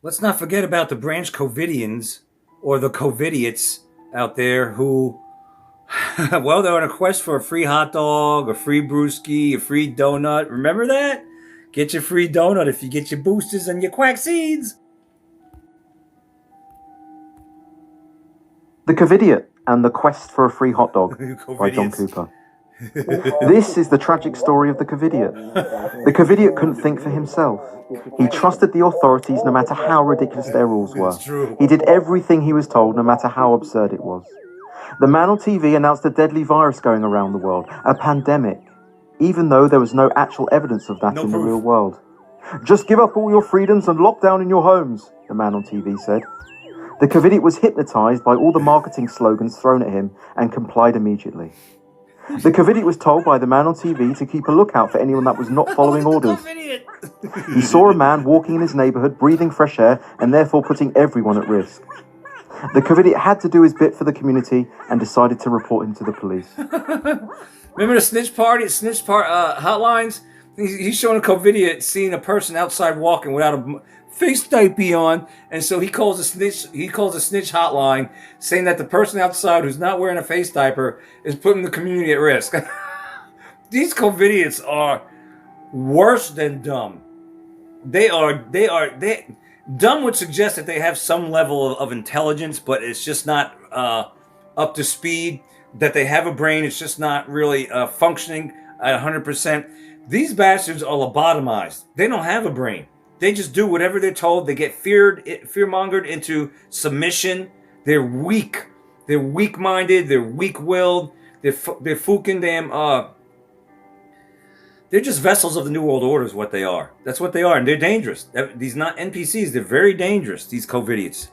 Let's not forget about the branch Covidians or the Covidiots out there who, well, they're on a quest for a free hot dog, a free brewski, a free donut. Remember that? Get your free donut if you get your boosters and your quack seeds. The Covidiot and the Quest for a Free Hot Dog by John Covidiots. Cooper. This is the tragic story of the Covidiot. The Covidiot couldn't think for himself. He trusted the authorities no matter how ridiculous their rules were. It's true. He did everything he was told no matter how absurd it was. The man on TV announced a deadly virus going around the world, a pandemic, even though there was no actual evidence of that No in proof. the real world. Just give up all your freedoms and lock down in your homes, the man on TV said. The Covidiot was hypnotized by all the marketing slogans thrown at him and complied immediately. The Covidiot was told by the man on TV to keep a lookout for anyone that was not following orders. He saw a man walking in his neighborhood, breathing fresh air, and therefore putting everyone at risk. The Covidiot had to do his bit for the community and decided to report him to the police. Remember the hotlines? He's showing a Covidiot seeing a person outside walking without a face diaper on, and so he calls a snitch. He calls a snitch hotline, saying that the person outside who's not wearing a face diaper is putting the community at risk. These Covidiots are worse than dumb. They dumb would suggest that they have some level of intelligence, but it's just not up to speed. That they have a brain, it's just not really functioning at 100%. These bastards are lobotomized. They don't have a brain. They just do whatever they're told. They get fear-mongered into submission. They're weak. They're weak-minded. They're weak-willed. They're fucking damn. They're just vessels of the New World Order is what they are. That's what they are, and they're dangerous. These not NPCs. They're very dangerous, these Covidiots.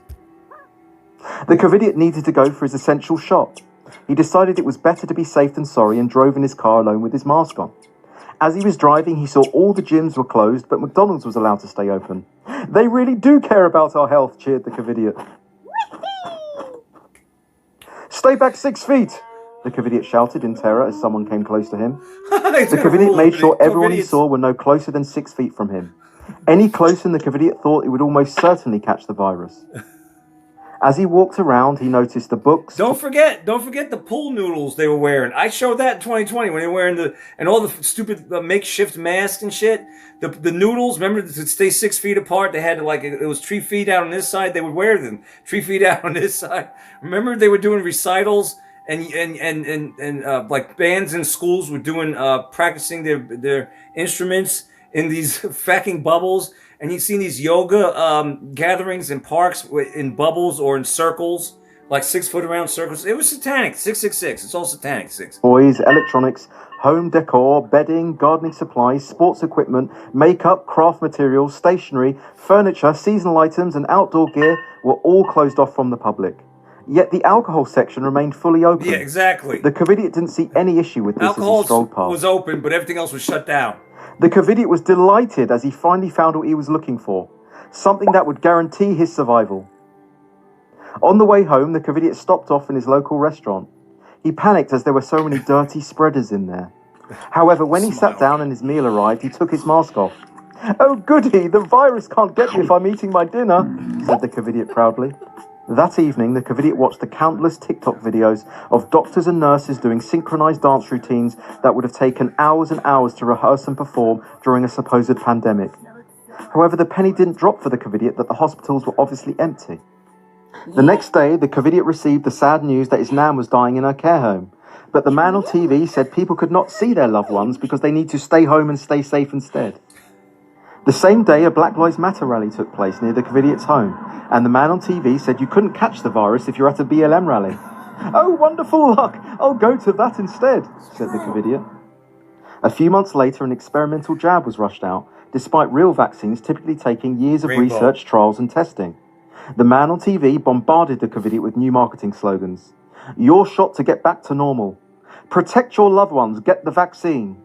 The Covidiot needed to go for his essential shot. He decided it was better to be safe than sorry and drove in his car alone with his mask on. As he was driving, he saw all the gyms were closed, but McDonald's was allowed to stay open. They really do care about our health, cheered the Covidiot. Stay back 6 feet, the Covidiot shouted in terror as someone came close to him. The Covidiot made sure everyone he saw were no closer than 6 feet from him. Any closer, and the Covidiot thought it would almost certainly catch the virus. As he walked around, he noticed the books. Don't forget the pool noodles they were wearing. I showed that in 2020 when they were wearing all the stupid makeshift masks and shit. The noodles, remember, to stay 6 feet apart, they had it was 3 feet out on this side. They would wear them 3 feet out on this side. Remember, they were doing recitals and like bands in schools were doing practicing their instruments in these fucking bubbles. And you've seen these yoga gatherings in parks in bubbles or in circles, like 6 foot around circles. It was satanic. 666. It's all satanic. Six. Toys, electronics, home decor, bedding, gardening supplies, sports equipment, makeup, craft materials, stationery, furniture, seasonal items, and outdoor gear were all closed off from the public. Yet the alcohol section remained fully open. Yeah, exactly. The Covidiot didn't see any issue with this alcohol as he strolled past. Was open, but everything else was shut down. The Covidiot was delighted as he finally found what he was looking for, something that would guarantee his survival. On the way home, the Covidiot stopped off in his local restaurant. He panicked as there were so many dirty spreaders in there. However, when he sat down and his meal arrived, he took his mask off. "Oh goody, the virus can't get me if I'm eating my dinner," said the Covidiot proudly. That evening, the Covidiot watched the countless TikTok videos of doctors and nurses doing synchronized dance routines that would have taken hours and hours to rehearse and perform during a supposed pandemic. However, the penny didn't drop for the Covidiot that the hospitals were obviously empty. The next day, the Covidiot received the sad news that his nan was dying in her care home. But the man on TV said people could not see their loved ones because they need to stay home and stay safe instead. The same day, a Black Lives Matter rally took place near the Covidiot's home, and the man on TV said you couldn't catch the virus if you're at a BLM rally. "Oh, wonderful luck! I'll go to that instead," said the Covidiot. A few months later, an experimental jab was rushed out, despite real vaccines typically taking years of research, trials, and testing. The man on TV bombarded the Covidiot with new marketing slogans. "Your shot to get back to normal. Protect your loved ones, get the vaccine.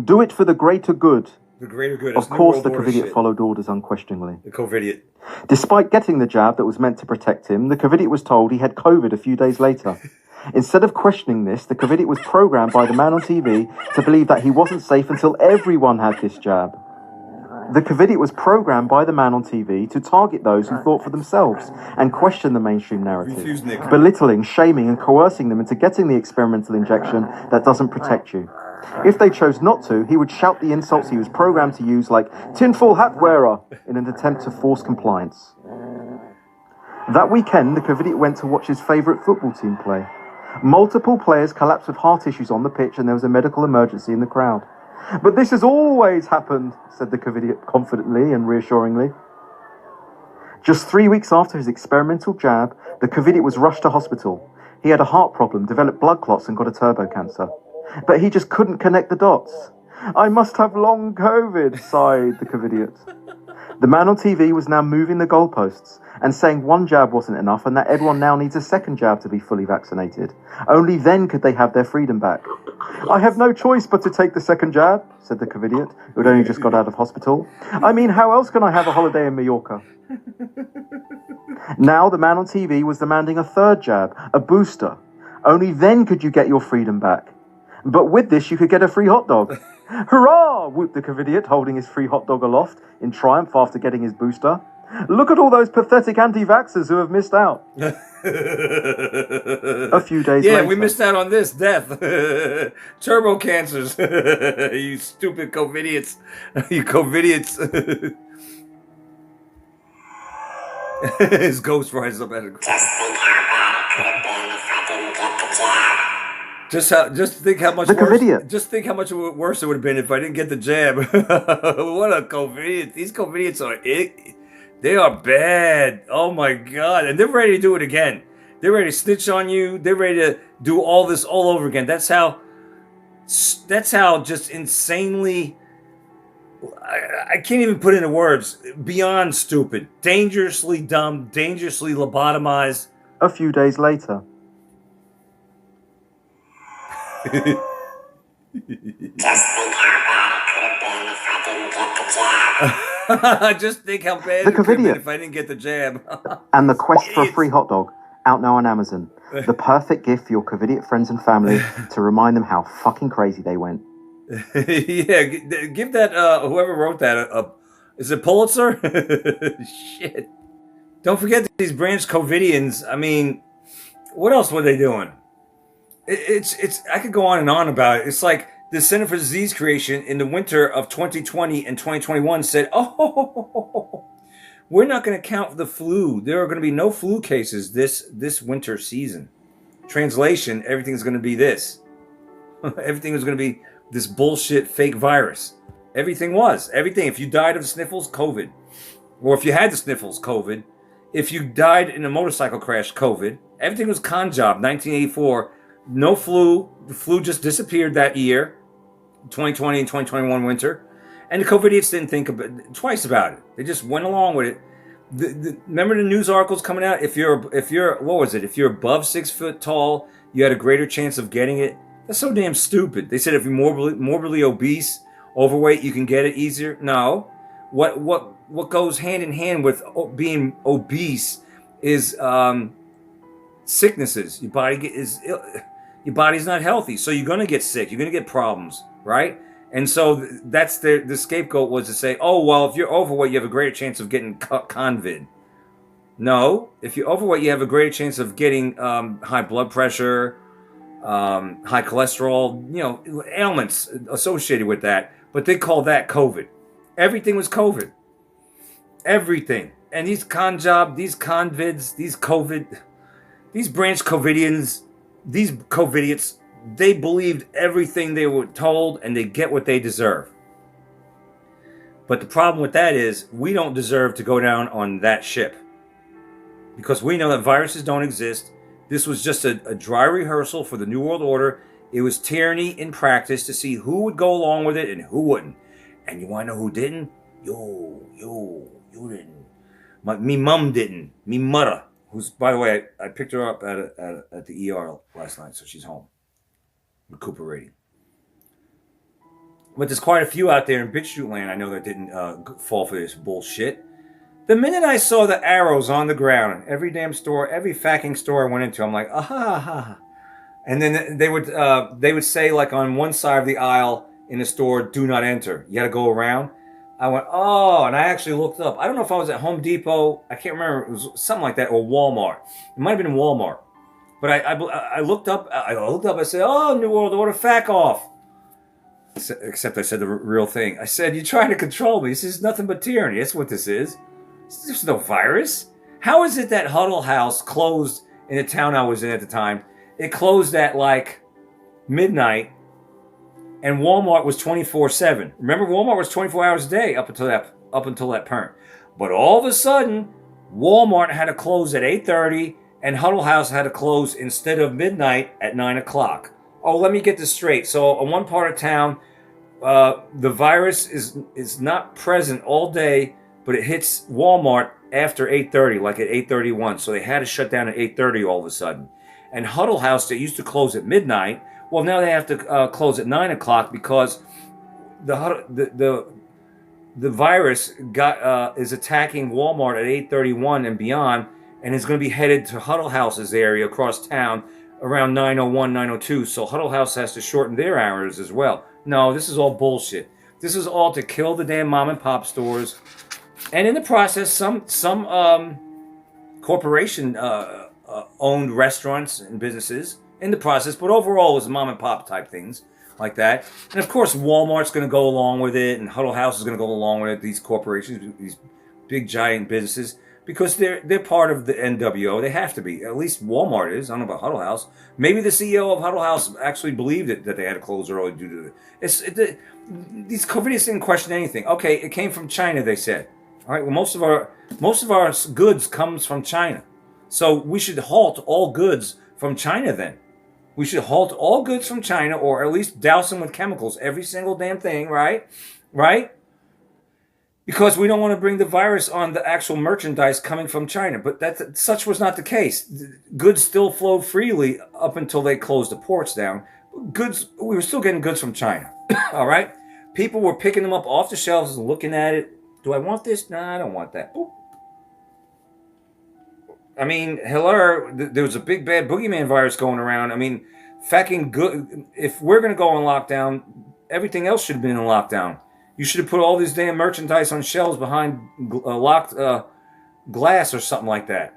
Do it for the greater good." The greater good. Of course, the Covidiot followed orders unquestioningly. The Covidiot. Despite getting the jab that was meant to protect him, the Covidiot was told he had COVID a few days later. Instead of questioning this, the Covidiot was programmed by the man on TV to believe that he wasn't safe until everyone had this jab. The Covidiot was programmed by the man on TV to target those who thought for themselves and question the mainstream narrative, Refuse, Nick. belittling, shaming, and coercing them into getting the experimental injection that doesn't protect you. If they chose not to, he would shout the insults he was programmed to use, like tinfoil hat wearer, in an attempt to force compliance. That weekend, the Covidiot went to watch his favourite football team play. Multiple players collapsed with heart issues on the pitch, and there was a medical emergency in the crowd. But this has always happened, said the Covidiot confidently and reassuringly. Just 3 weeks after his experimental jab, the Covidiot was rushed to hospital. He had a heart problem, developed blood clots, and got a turbo cancer. But he just couldn't connect the dots. I must have long COVID, sighed the Covidiot. The man on TV was now moving the goalposts and saying one jab wasn't enough and that everyone now needs a second jab to be fully vaccinated. Only then could they have their freedom back. I have no choice but to take the second jab, said the Covidiot, who had only just got out of hospital. I mean, how else can I have a holiday in Mallorca? Now the man on TV was demanding a third jab, a booster. Only then could you get your freedom back. But with this, you could get a free hot dog. Hurrah! Whooped the Covidiot, holding his free hot dog aloft in triumph after getting his booster. Look at all those pathetic anti-vaxxers who have missed out. A few days later. Yeah, we missed out on this death. Turbo cancers. You stupid Covidiots. You Covidiots. His ghost rises up at it. Just think how much worse. Just think how much worse it would have been if I didn't get the jab. What a Covidiot! These Covidiots are they are bad. Oh my god! And they're ready to do it again. They're ready to snitch on you. They're ready to do all this all over again. That's how just insanely. I can't even put into words. Beyond stupid, dangerously dumb, dangerously lobotomized. A few days later. Just think how bad it could have been if I didn't get the jab. Just think how bad it could have been if I didn't get the jab. And the quest for a free hot dog, out now on Amazon. The perfect gift for your Covidiot friends and family to remind them how fucking crazy they went. Yeah, give that, whoever wrote that, is it Pulitzer? Shit. Don't forget these branch Covidians. I mean, what else were they doing? It's I could go on and on about it. It's like the Center for Disease Creation in the winter of 2020 and 2021 said, we're not going to count for the flu. There are going to be no flu cases this winter season. Translation, everything's going to be this. Everything was going to be this bullshit fake virus. Everything was. Everything. If you died of the sniffles, COVID. Or if you had the sniffles, COVID. If you died in a motorcycle crash, COVID. Everything was con job, 1984. No flu. The flu just disappeared that year, 2020 and 2021 winter. And the Covidiots didn't think twice about it. They just went along with it. Remember the news articles coming out? If you're what was it? If you're above 6 foot tall, you had a greater chance of getting it. That's so damn stupid. They said if you're morbidly obese, overweight, you can get it easier. No. What goes hand in hand with being obese is sicknesses. Your body's not healthy, so you're gonna get sick. You're gonna get problems, right? And so that's the scapegoat was to say, oh well, if you're overweight, you have a greater chance of getting COVID. No, if you're overweight, you have a greater chance of getting high blood pressure, high cholesterol, ailments associated with that. But they call that COVID. Everything was COVID. Everything. And these con job, these convids, these COVID, these branch Covidians, these Covidiots, they believed everything they were told and they get what they deserve. But the problem with that is we don't deserve to go down on that ship. Because we know that viruses don't exist. This was just a dry rehearsal for the New World Order. It was tyranny in practice to see who would go along with it and who wouldn't. And you want to know who didn't? You didn't. Me mum didn't. Me mother, who's, by the way, I picked her up at the ER last night, so she's home, recuperating. But there's quite a few out there in BitChute land I know that didn't fall for this bullshit. The minute I saw the arrows on the ground in every damn store, every fucking store I went into, I'm like, aha. And then they would say, like, on one side of the aisle in the store, do not enter. You got to go around. I went, oh, and I actually looked up. I don't know if I was at Home Depot. I can't remember. It was something like that, or Walmart. It might have been Walmart. But I looked up. I looked up. I said, oh, New World Order, fack off. Except I said the real thing. I said, you're trying to control me. This is nothing but tyranny. That's what this is. There's no virus. How is it that Huddle House closed in the town I was in at the time? It closed at like midnight, and Walmart was 24/7. Remember, Walmart was 24 hours a day up until that point. But all of a sudden, Walmart had to close at 8:30, and Huddle House had to close instead of midnight at 9 o'clock. Oh, let me get this straight. So, in one part of town, the virus is not present all day, but it hits Walmart after 8:30, like at 8:31. So they had to shut down at 8:30 all of a sudden. And Huddle House, that used to close at midnight, well, now they have to close at 9 o'clock because the virus is attacking Walmart at 8:31 and beyond, and is going to be headed to Huddle House's area across town around 9:01, 9:02. So Huddle House has to shorten their hours as well. No, this is all bullshit. This is all to kill the damn mom and pop stores, and in the process, some corporation owned restaurants and businesses in the process. But overall, it was mom and pop type things like that. And of course, Walmart's going to go along with it, and Huddle House is going to go along with it. These corporations, these big giant businesses, because they're part of the NWO. They have to be. At least Walmart is. I don't know about Huddle House. Maybe the CEO of Huddle House actually believed that they had to close early due to it. These Covidiots didn't question anything. Okay, it came from China, they said. All right. Well, most of our goods comes from China, so we should halt all goods from China. Then we should halt all goods from China, or at least douse them with chemicals. Every single damn thing, right? Right? Because we don't want to bring the virus on the actual merchandise coming from China. But such was not the case. Goods still flowed freely up until they closed the ports down. We were still getting goods from China. All right? People were picking them up off the shelves and looking at it. Do I want this? No, I don't want that. Boop. I mean, hello, there was a big bad boogeyman virus going around. I mean, fucking good. If we're going to go on lockdown, everything else should have been in lockdown. You should have put all this damn merchandise on shelves behind locked glass or something like that.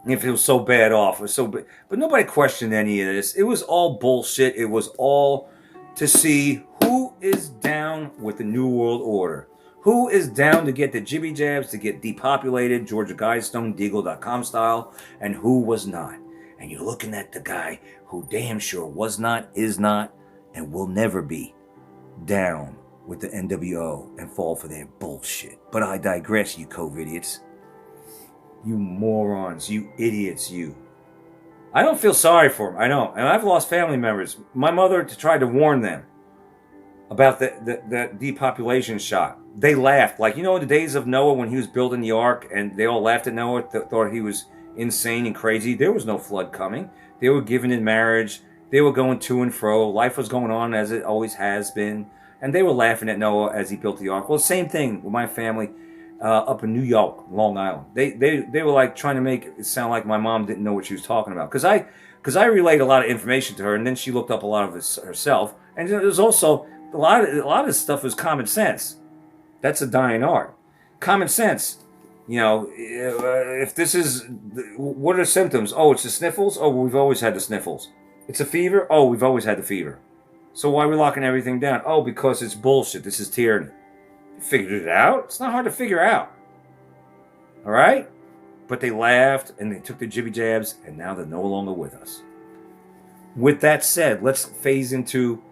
If it was so bad off, but nobody questioned any of this. It was all bullshit. It was all to see who is down with the New World Order. Who is down to get the jibby jabs, to get depopulated, Georgia Guidestone, Deagle.com style, and who was not. And you're looking at the guy who damn sure was not, is not, and will never be down with the NWO and fall for their bullshit. But I digress, you Covidiots. You morons, you idiots, you. I don't feel sorry for them, I don't. And I've lost family members. My mother tried to warn them about the depopulation shot. They laughed. Like, in the days of Noah when he was building the ark, and they all laughed at Noah, thought he was insane and crazy. There was no flood coming. They were given in marriage. They were going to and fro. Life was going on as it always has been. And they were laughing at Noah as he built the ark. Well, same thing with my family up in New York, Long Island. They were like trying to make it sound like my mom didn't know what she was talking about. Because I relayed a lot of information to her, and then she looked up a lot of it herself. And there's also a lot of this stuff is common sense. That's a dying art. Common sense. If this is, what are the symptoms? Oh, it's the sniffles? Oh, we've always had the sniffles. It's a fever? Oh, we've always had the fever. So why are we locking everything down? Oh, because it's bullshit. This is tyranny. You figured it out? It's not hard to figure out. All right? But they laughed, and they took the jibby jabs, and now they're no longer with us. With that said, let's phase into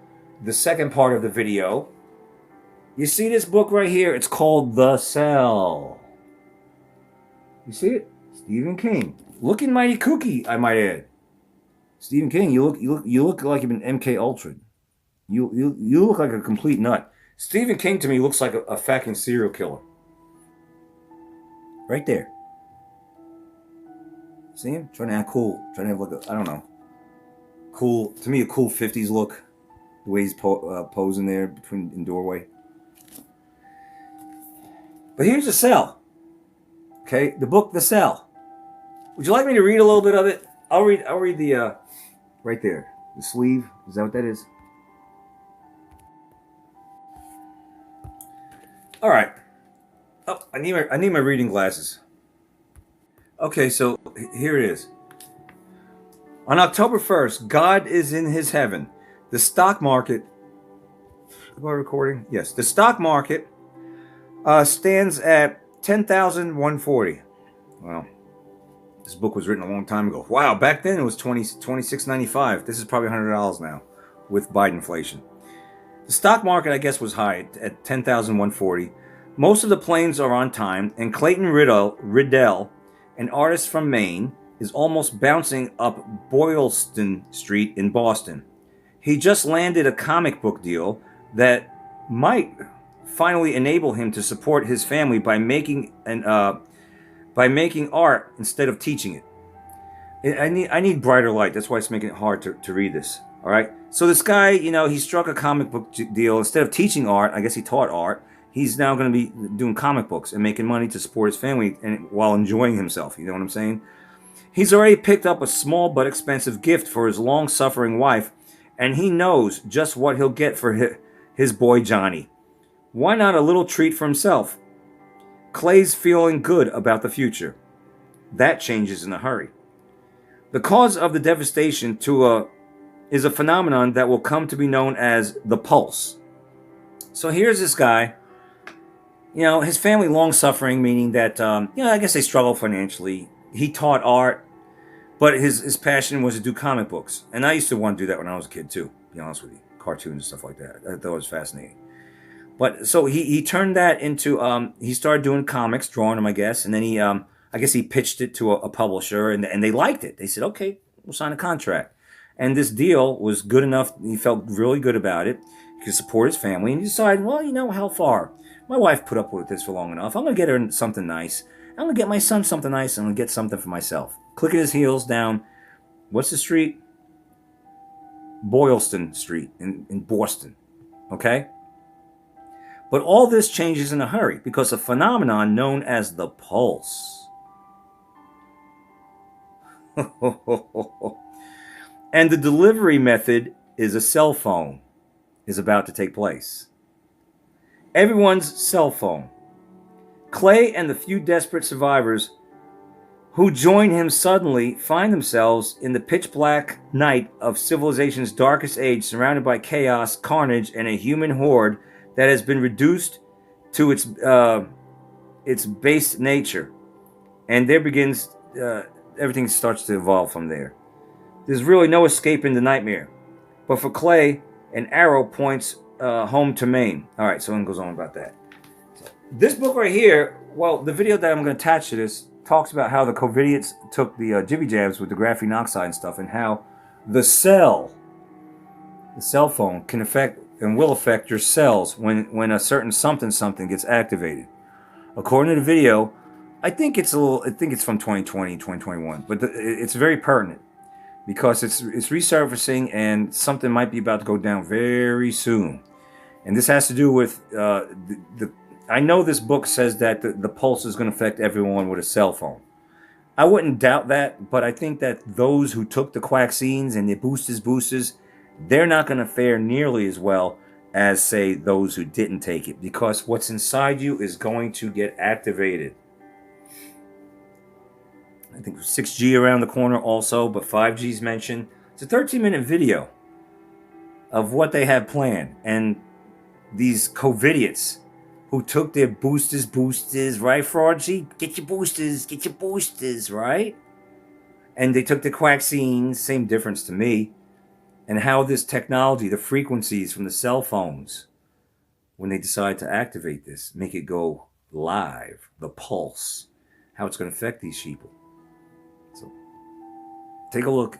the second part of the video. You see this book right here? It's called The Cell. You see it? Stephen King. Looking mighty kooky, I might add. Stephen King, you look like you've been MK Ultra. You look like a complete nut. Stephen King to me looks like a fucking serial killer. Right there. See him? Trying to act cool. Trying to have like I don't know. Cool, to me a cool 50s look. The way he's posing there in doorway. But here's The Cell. Okay, the book The Cell. Would you like me to read a little bit of it? I'll read the right there. The sleeve. Is that what that is? All right. Oh, I need my reading glasses. Okay, so here it is. On October 1st, God is in his heaven. The stock market. Am I recording? Yes. The stock market stands at 10,140. Well, this book was written a long time ago. Wow, back then it was $26.95. This is probably $100 now with Biden inflation. The stock market, I guess, was high at 10,140. Most of the planes are on time, and Clayton Riddell, an artist from Maine, is almost bouncing up Boylston Street in Boston. He just landed a comic book deal that might finally enable him to support his family by making art instead of teaching it. I need brighter light. That's why it's making it hard to read this. All right. So this guy, he struck a comic book deal. Instead of teaching art, I guess he taught art. He's now going to be doing comic books and making money to support his family and while enjoying himself. You know what I'm saying? He's already picked up a small but expensive gift for his long-suffering wife, and he knows just what he'll get for his boy Johnny. Why not a little treat for himself? Clay's feeling good about the future. That changes in a hurry. The cause of the devastation is a phenomenon that will come to be known as the pulse. So here's this guy, his family long-suffering, meaning that, I guess they struggle financially. He taught art, but his passion was to do comic books. And I used to want to do that when I was a kid too, to be honest with you. Cartoons and stuff like that. I thought it was fascinating. But so he turned that into, he started doing comics, drawing them, I guess. And then he pitched it to a publisher and they liked it. They said, okay, we'll sign a contract. And this deal was good enough. He felt really good about it. He could support his family. And he decided, well, how far? My wife put up with this for long enough. I'm going to get her something nice. I'm going to get my son something nice. I'm going to get something for myself. Clicking his heels down. What's the street? Boylston Street in Boston. Okay? But all this changes in a hurry because a phenomenon known as the pulse. And the delivery method is a cell phone is about to take place. Everyone's cell phone. Clay and the few desperate survivors who join him suddenly find themselves in the pitch black night of civilization's darkest age, surrounded by chaos, carnage, and a human horde that has been reduced to its base nature. And there begins, everything starts to evolve from there. There's really no escaping the nightmare. But for Clay, an arrow points home to Maine. All right, so it goes on about that. So this book right here, well, the video that I'm going to attach to this talks about how the Covidiots took the jibby jabs with the graphene oxide and stuff, and how the cell phone can affect and will affect your cells when a certain something gets activated. According to the video, I think it's from 2020, 2021, but it's very pertinent because it's resurfacing and something might be about to go down very soon. And this has to do with I know this book says that the pulse is going to affect everyone with a cell phone. I wouldn't doubt that, but I think that those who took the Quaxxines and the boosters, they're not going to fare nearly as well as, say, those who didn't take it, because what's inside you is going to get activated. I think 6G around the corner also, but 5G's mentioned. It's a 13-minute video of what they have planned. And these Covidiots who took their boosters, right, Fraudgy? Get your boosters, right? And they took the Quaxxines, same difference to me. And how this technology, the frequencies from the cell phones, when they decide to activate this, make it go live, the pulse, how it's going to affect these sheeple. So take a look.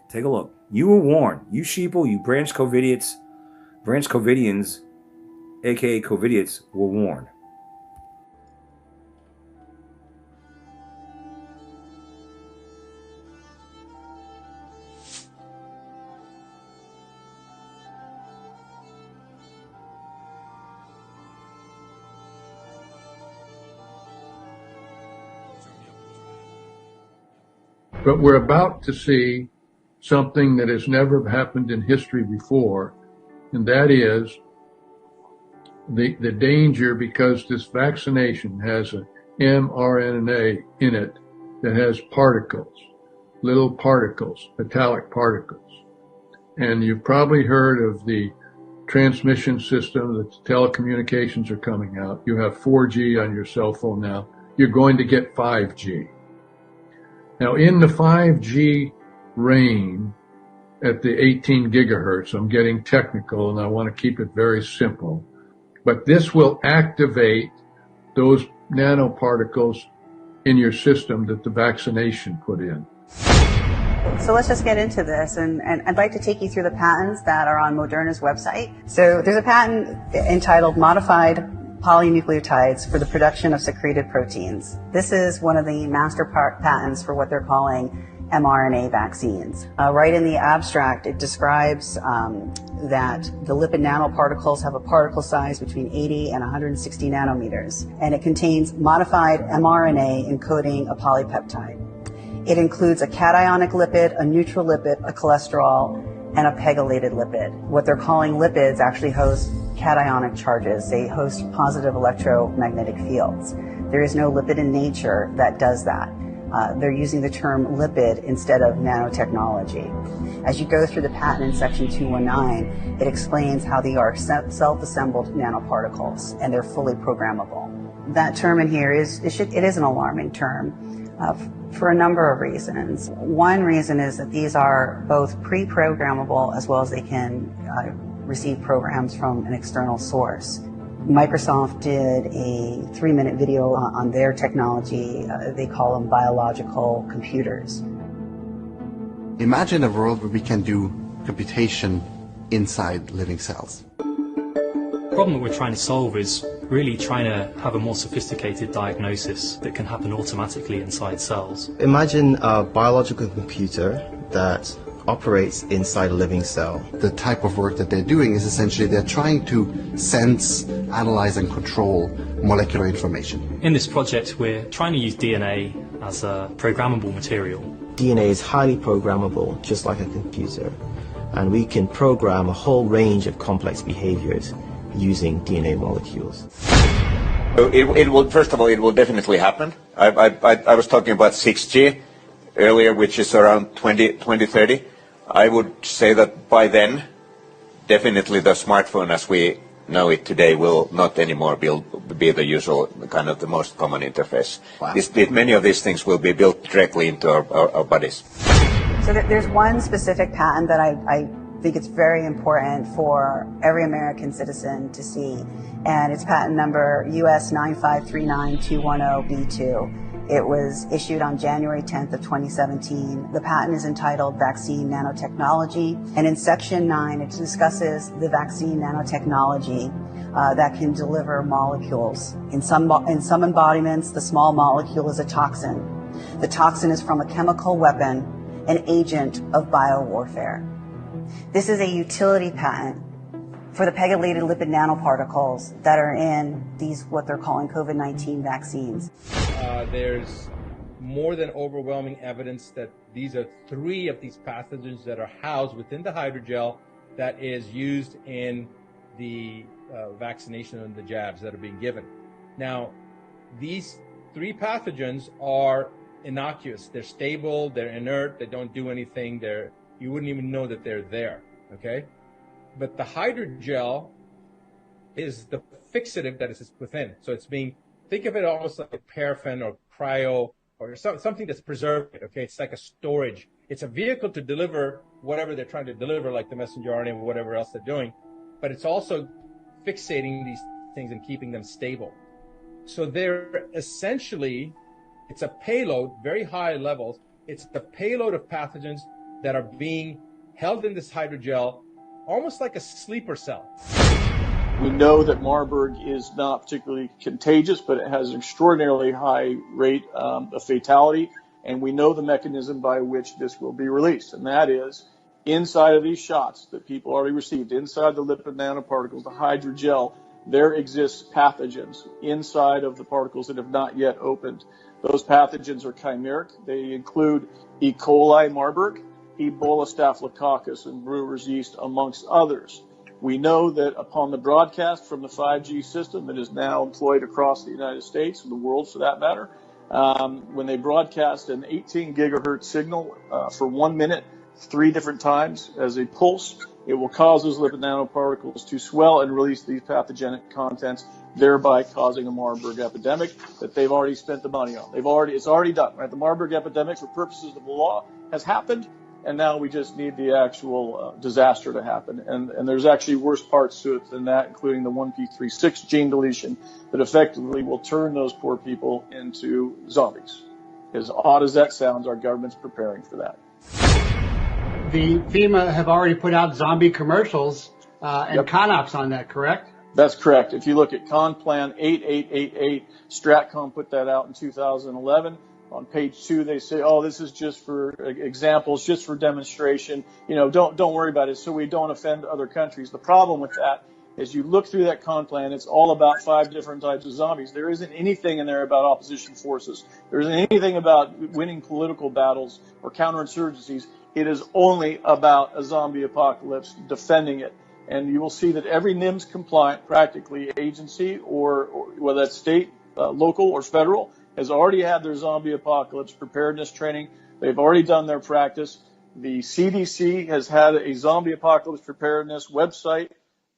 You were warned. You sheeple, you branch Covidians, aka Covidiots, were warned. But we're about to see something that has never happened in history before, and that is the danger, because this vaccination has an mRNA in it that has particles, little particles, metallic particles. And you've probably heard of the transmission system, that the telecommunications are coming out. You have 4G on your cell phone now. You're going to get 5G. Now, in the 5G reign at the 18 gigahertz, I'm getting technical and I want to keep it very simple, but this will activate those nanoparticles in your system that the vaccination put in. So let's just get into this, and I'd like to take you through the patents that are on Moderna's website. So there's a patent entitled Modified Polynucleotides for the Production of Secreted Proteins. This is one of the master patents for what they're calling mRNA vaccines. Right in the abstract, it describes that the lipid nanoparticles have a particle size between 80 and 160 nanometers, and it contains modified mRNA encoding a polypeptide. It includes a cationic lipid, a neutral lipid, a cholesterol, and a pegylated lipid. What they're calling lipids actually host cationic charges. They host positive electromagnetic fields. There is no lipid in nature that does that. They're using the term lipid instead of nanotechnology. As you go through the patent in section 219, it explains how they are self-assembled nanoparticles, and they're fully programmable. That term in here is an alarming term for a number of reasons. One reason is that these are both pre-programmable as well as they can receive programs from an external source. Microsoft did a 3-minute video on their technology. They call them biological computers. Imagine a world where we can do computation inside living cells. The problem that we're trying to solve is really trying to have a more sophisticated diagnosis that can happen automatically inside cells. Imagine a biological computer that operates inside a living cell. The type of work that they're doing is essentially they're trying to sense, analyze, and control molecular information. In this project, we're trying to use DNA as a programmable material. DNA is highly programmable, just like a computer, and we can program a whole range of complex behaviors using DNA molecules. It will, first of all, it will definitely happen. I was talking about 6G earlier, which is around 2030. I would say that by then, definitely the smartphone as we know it today will not anymore be the usual kind of the most common interface. Wow. Many of these things will be built directly into our bodies. So there's one specific patent that I think it's very important for every American citizen to see, and it's patent number US 9539210B2. It was issued on January 10th of 2017. The patent is entitled Vaccine Nanotechnology, and in section 9 it discusses the vaccine nanotechnology that can deliver molecules. In some embodiments, the small molecule is a toxin. The toxin is from a chemical weapon, an agent of biowarfare. This is a utility patent for the pegylated lipid nanoparticles that are in these, what they're calling COVID-19 vaccines. There's more than overwhelming evidence that these are 3 of these pathogens that are housed within the hydrogel that is used in the vaccination and the jabs that are being given. Now, these 3 pathogens are innocuous. They're stable, they're inert, they don't do anything, you wouldn't even know that they're there, okay? But the hydrogel is the fixative that is within. So it's think of it almost like paraffin or cryo or something that's preserved, okay? It's like a storage. It's a vehicle to deliver whatever they're trying to deliver, like the messenger RNA or whatever else they're doing, but it's also fixating these things and keeping them stable. So they're essentially, it's a payload, very high levels. It's the payload of pathogens that are being held in this hydrogel, almost like a sleeper cell. We know that Marburg is not particularly contagious, but it has an extraordinarily high rate of fatality, and we know the mechanism by which this will be released, and that is inside of these shots that people already received, inside the lipid nanoparticles, the hydrogel, there exists pathogens inside of the particles that have not yet opened. Those pathogens are chimeric. They include E. coli Marburg, Ebola staphylococcus, and brewer's yeast, amongst others. We know that upon the broadcast from the 5G system that is now employed across the United States and the world for that matter, when they broadcast an 18 gigahertz signal for 1 minute, 3 different times as a pulse, it will cause those lipid nanoparticles to swell and release these pathogenic contents, thereby causing a Marburg epidemic that they've already spent the money on. It's already done, right? The Marburg epidemic, for purposes of the law, has happened, and now we just need the actual disaster to happen. And there's actually worse parts to it than that, including the 1p36 gene deletion that effectively will turn those poor people into zombies. As odd as that sounds, our government's preparing for that. The FEMA have already put out zombie commercials and CONOPS on that, correct? That's correct. If you look at ConPlan 8888, Stratcom put that out in 2011. On page 2, they say, "Oh, this is just for examples, just for demonstration. You know, don't worry about it, so we don't offend other countries." The problem with that is, you look through that ConPlan, it's all about 5 different types of zombies. There isn't anything in there about opposition forces. There isn't anything about winning political battles or counterinsurgencies. It is only about a zombie apocalypse, defending it. And you will see that every NIMS compliant, practically, agency, or whether that's state, local, or federal, has already had their zombie apocalypse preparedness training. They've already done their practice. The CDC has had a zombie apocalypse preparedness website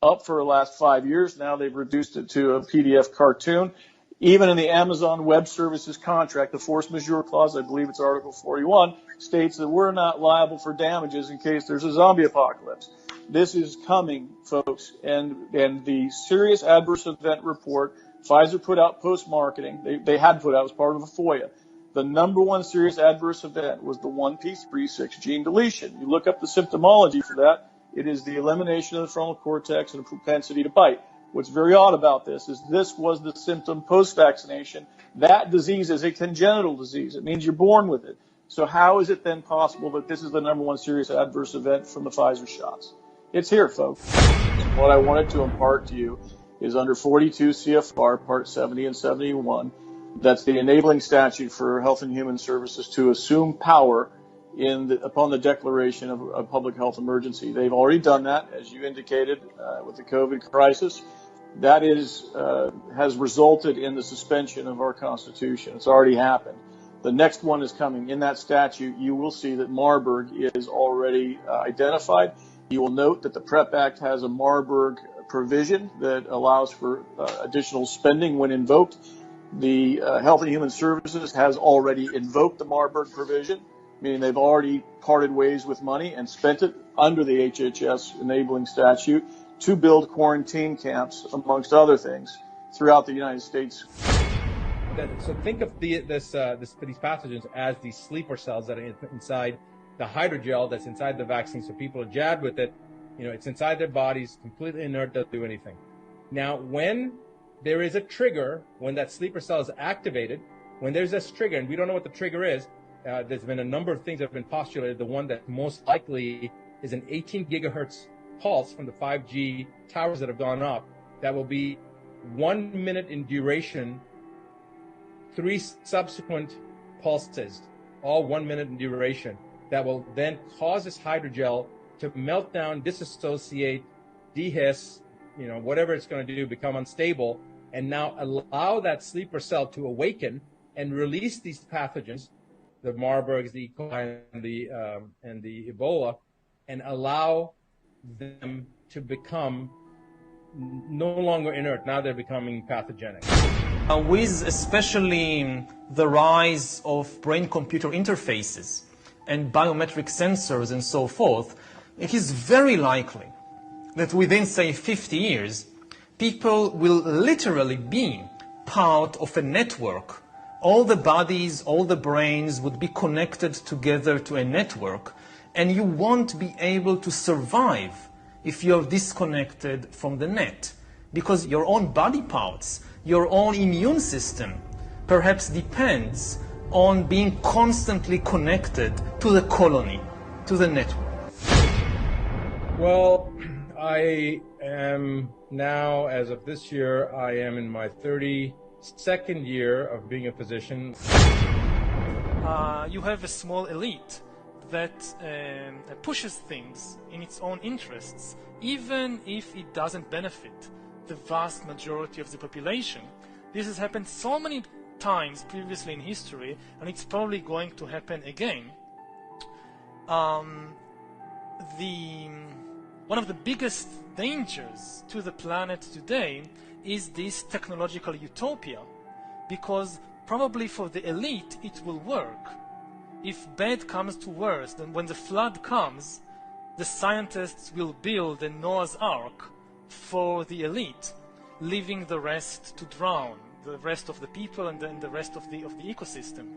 up for the last 5 years. Now they've reduced it to a PDF cartoon. Even in the Amazon Web Services contract, the force majeure clause, I believe it's Article 41, states that we're not liable for damages in case there's a zombie apocalypse. This is coming, folks, and the serious adverse event report Pfizer put out post-marketing, they had put out as part of a FOIA. The number one serious adverse event was the 1p36 gene deletion. You look up the symptomology for that, it is the elimination of the frontal cortex and a propensity to bite. What's very odd about this is this was the symptom post-vaccination. That disease is a congenital disease. It means you're born with it. So how is it then possible that this is the number one serious adverse event from the Pfizer shots? It's here, folks. What I wanted to impart to you is under 42 CFR, Part 70 and 71, that's the enabling statute for Health and Human Services to assume power upon the declaration of a public health emergency. They've already done that, as you indicated, with the COVID crisis. That has resulted in the suspension of our Constitution. It's already happened. The next one is coming. In that statute, you will see that Marburg is already identified. You will note that the PrEP Act has a Marburg provision that allows for additional spending when invoked. The Health and Human Services has already invoked the Marburg provision, meaning they've already parted ways with money and spent it under the HHS enabling statute to build quarantine camps, amongst other things, throughout the United States. So think of these pathogens as these sleeper cells that are inside the hydrogel that's inside the vaccine. So people are jabbed with it. You know, it's inside their bodies, completely inert, doesn't do anything. Now, when there is a trigger, when that sleeper cell is activated, when there's this trigger, and we don't know what the trigger is, there's been a number of things that have been postulated. The one that most likely is an 18 gigahertz pulse from the 5G towers that have gone up. That will be 1 minute in duration, 3 subsequent pulses, all 1 minute in duration, that will then cause this hydrogel to melt down, disassociate, dehiss, you know, whatever it's going to do, become unstable, and now allow that sleeper cell to awaken and release these pathogens, the Marburgs, the E. coli, and the Ebola, and allow them to become no longer inert. Now they're becoming pathogenic. With especially the rise of brain-computer interfaces and biometric sensors and so forth, it is very likely that within, say, 50 years, people will literally be part of a network. All the bodies, all the brains would be connected together to a network, and you won't be able to survive if you're disconnected from the net, because your own body parts, your own immune system, perhaps depends on being constantly connected to the colony, to the network. Well, I am now, as of this year, I am in my 32nd year of being a physician. You have a small elite that pushes things in its own interests, even if it doesn't benefit the vast majority of the population. This has happened so many times previously in history, and it's probably going to happen again. One of the biggest dangers to the planet today is this technological utopia, because probably for the elite it will work. If bad comes to worse, then when the flood comes, the scientists will build a Noah's Ark for the elite, leaving the rest to drown, the rest of the people and then the rest of the ecosystem.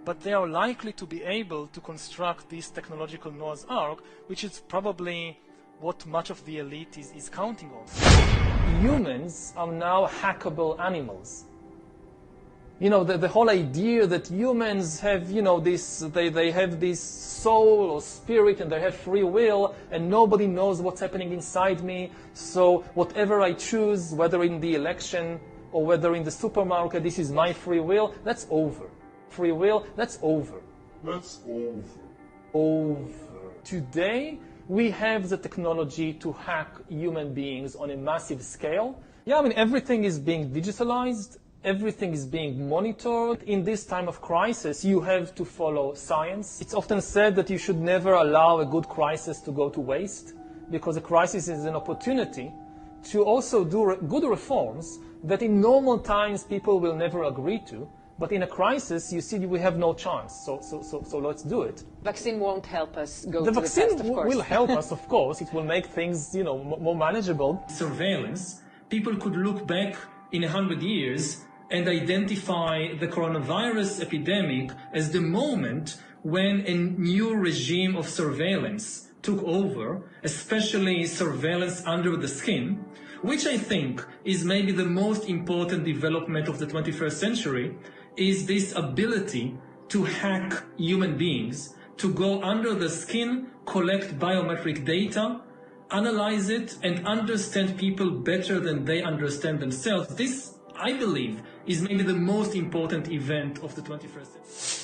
But they are likely to be able to construct this technological Noah's Ark, which is probably what much of the elite is counting on. Humans are now hackable animals. You know, the whole idea that humans have, you know, they have this soul or spirit and they have free will and nobody knows what's happening inside me, so whatever I choose, whether in the election or whether in the supermarket, this is my free will, that's over. Free will, that's over. That's over. Over. Today, we have the technology to hack human beings on a massive scale. Yeah, I mean, everything is being digitalized. Everything is being monitored. In this time of crisis, you have to follow science. It's often said that you should never allow a good crisis to go to waste, because a crisis is an opportunity to also do good reforms that in normal times people will never agree to. But in a crisis, you see, we have no chance. So let's do it. Vaccine won't help us go the to vaccine the test, of course. will help us, of course. It will make things, you know, more manageable. Surveillance. People could look back in 100 years and identify the coronavirus epidemic as the moment when a new regime of surveillance took over, especially surveillance under the skin, which I think is maybe the most important development of the 21st century, is this ability to hack human beings, to go under the skin, collect biometric data, analyze it, and understand people better than they understand themselves. This, I believe, is maybe the most important event of the 21st century.